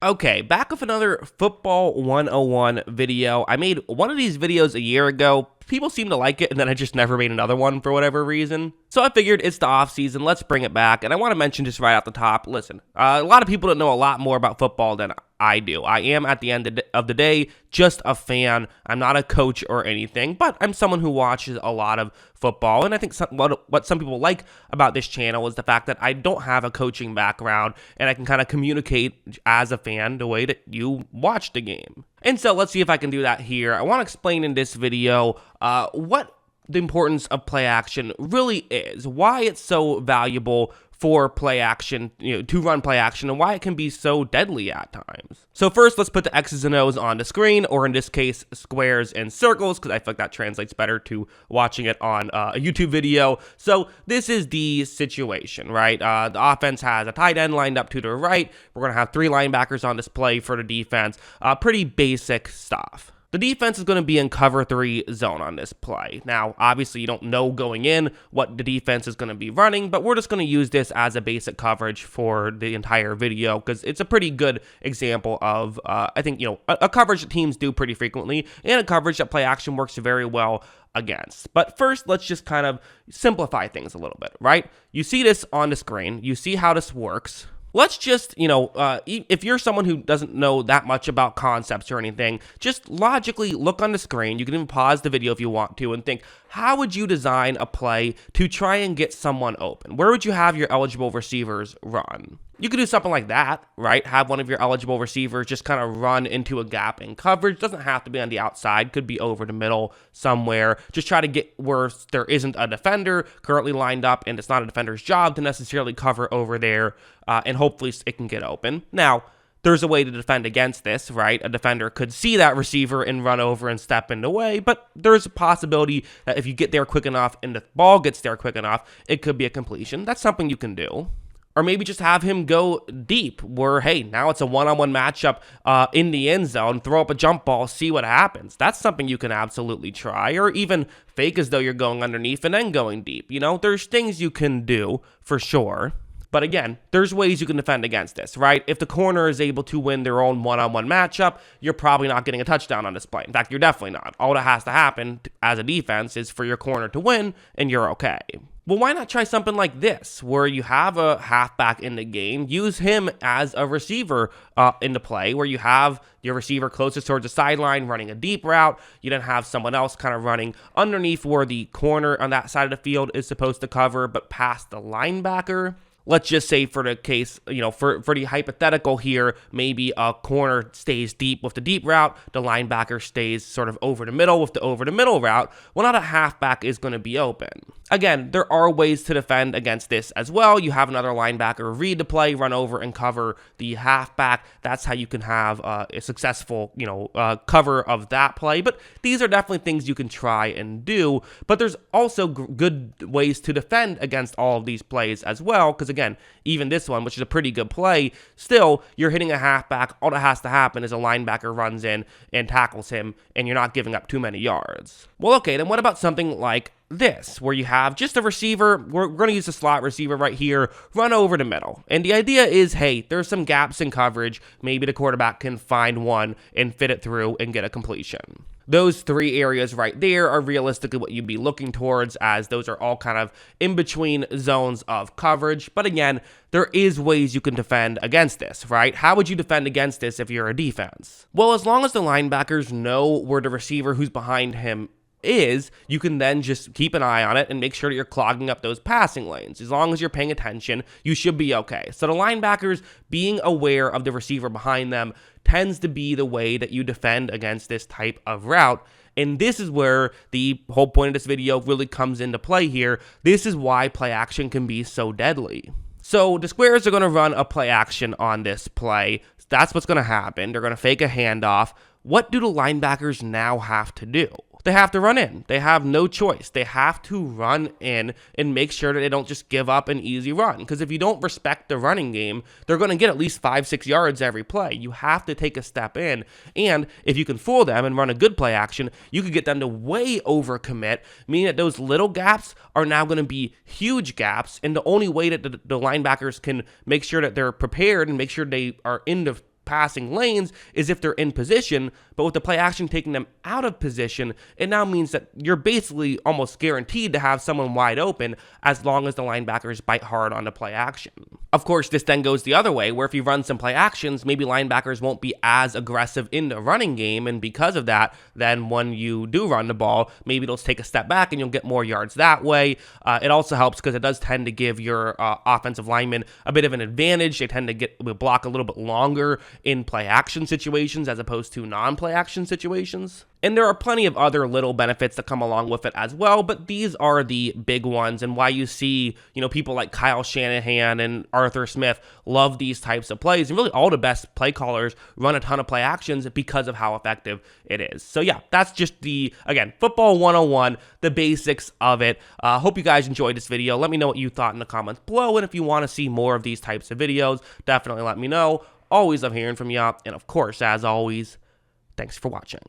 Okay, back with another Football 101 video. I made one of these videos a year ago. People seem to like it, and then I just never made another one for whatever reason. So I figured it's the off season, let's bring it back. And I want to mention just right off the top, listen, a lot of people don't know a lot more about football than I do. I am, at the end of the day, just a fan. I'm not a coach or anything, but I'm someone who watches a lot of football. And I think what some people like about this channel is the fact that I don't have a coaching background, and I can kind of communicate as a fan the way that you watch the game. And so let's see if I can do that here. I want to explain in this video what the importance of play action really is, why it's so valuable for play action, to run play action, and why it can be so deadly at times. So first, let's put the X's and O's on the screen, or in this case, squares and circles, because I feel like that translates better to watching it on a YouTube video. So this is the situation, right? The offense has a tight end lined up to the right. We're going to have 3 linebackers on display for the defense. Pretty basic stuff. The defense is going to be in cover 3 zone on this play. Now, obviously, you don't know going in what the defense is going to be running, but we're just going to use this as a basic coverage for the entire video because it's a pretty good example of, I think, a coverage that teams do pretty frequently and a coverage that play action works very well against. But first, let's just kind of simplify things a little bit, right? You see this on the screen. You see how this works. Let's just, if you're someone who doesn't know that much about concepts or anything, just logically look on the screen. You can even pause the video if you want to and think, how would you design a play to try and get someone open? Where would you have your eligible receivers run? You could do something like that, right? Have one of your eligible receivers just kind of run into a gap in coverage. Doesn't have to be on the outside. Could be over the middle somewhere. Just try to get where there isn't a defender currently lined up, and it's not a defender's job to necessarily cover over there, and hopefully it can get open. Now, there's a way to defend against this, right? A defender could see that receiver and run over and step in the way, but there's a possibility that if you get there quick enough and the ball gets there quick enough, it could be a completion. That's something you can do. Or maybe just have him go deep where, hey, now it's a one-on-one matchup in the end zone, throw up a jump ball, see what happens. That's something you can absolutely try. Or even fake as though you're going underneath and then going deep. There's things you can do for sure. But again, there's ways you can defend against this, right? If the corner is able to win their own one-on-one matchup, you're probably not getting a touchdown on this play. In fact, you're definitely not. All that has to happen as a defense is for your corner to win, and you're okay. Well, why not try something like this, where you have a halfback in the game, use him as a receiver in the play, where you have your receiver closest towards the sideline running a deep route. You then have someone else kind of running underneath where the corner on that side of the field is supposed to cover, but past the linebacker. Let's just say for the case, for the hypothetical here, maybe a corner stays deep with the deep route, the linebacker stays sort of over the middle with the over the middle route. Well, now the halfback is going to be open. Again, there are ways to defend against this as well. You have another linebacker read the play, run over and cover the halfback. That's how you can have a successful, cover of that play. But these are definitely things you can try and do. But there's also good ways to defend against all of these plays as well, because again, even this one, which is a pretty good play, still, you're hitting a halfback. All that has to happen is a linebacker runs in and tackles him, and you're not giving up too many yards. Well, okay, then what about something like this, where you have just a receiver? We're going to use the slot receiver right here, run over the middle. And the idea is, hey, there's some gaps in coverage. Maybe the quarterback can find one and fit it through and get a completion. Those 3 areas right there are realistically what you'd be looking towards, as those are all kind of in between zones of coverage. But again, there is ways you can defend against this, right? How would you defend against this if you're a defense? Well, as long as the linebackers know where the receiver who's behind him is, you can then just keep an eye on it and make sure that you're clogging up those passing lanes. As long as you're paying attention, you should be okay. So the linebackers being aware of the receiver behind them tends to be the way that you defend against this type of route. And this is where the whole point of this video really comes into play here. This is why play action can be so deadly. So the squares are going to run a play action on this play. That's what's going to happen. They're going to fake a handoff. What do the linebackers now have to do? They have to run in. They have no choice. They have to run in and make sure that they don't just give up an easy run. Because if you don't respect the running game, they're going to get at least 5-6 yards every play. You have to take a step in. And if you can fool them and run a good play action, you could get them to way overcommit, meaning that those little gaps are now going to be huge gaps. And the only way that the linebackers can make sure that they're prepared and make sure they are in the passing lanes is if they're in position, but with the play action taking them out of position, it now means that you're basically almost guaranteed to have someone wide open as long as the linebackers bite hard on the play action. Of course, this then goes the other way, where if you run some play actions, maybe linebackers won't be as aggressive in the running game, and because of that, then when you do run the ball, maybe they'll take a step back and you'll get more yards that way. It also helps because it does tend to give your offensive linemen a bit of an advantage. They tend to block a little bit longer in play action situations as opposed to non-play action situations. And there are plenty of other little benefits that come along with it as well, but these are the big ones, and why you see, people like Kyle Shanahan and Arthur Smith love these types of plays, and really all the best play callers run a ton of play actions because of how effective it is. So yeah, that's just again, football 101, the basics of it. Hope you guys enjoyed this video. Let me know what you thought in the comments below, and if you want to see more of these types of videos, definitely let me know. Always love hearing from you, and of course, as always, thanks for watching.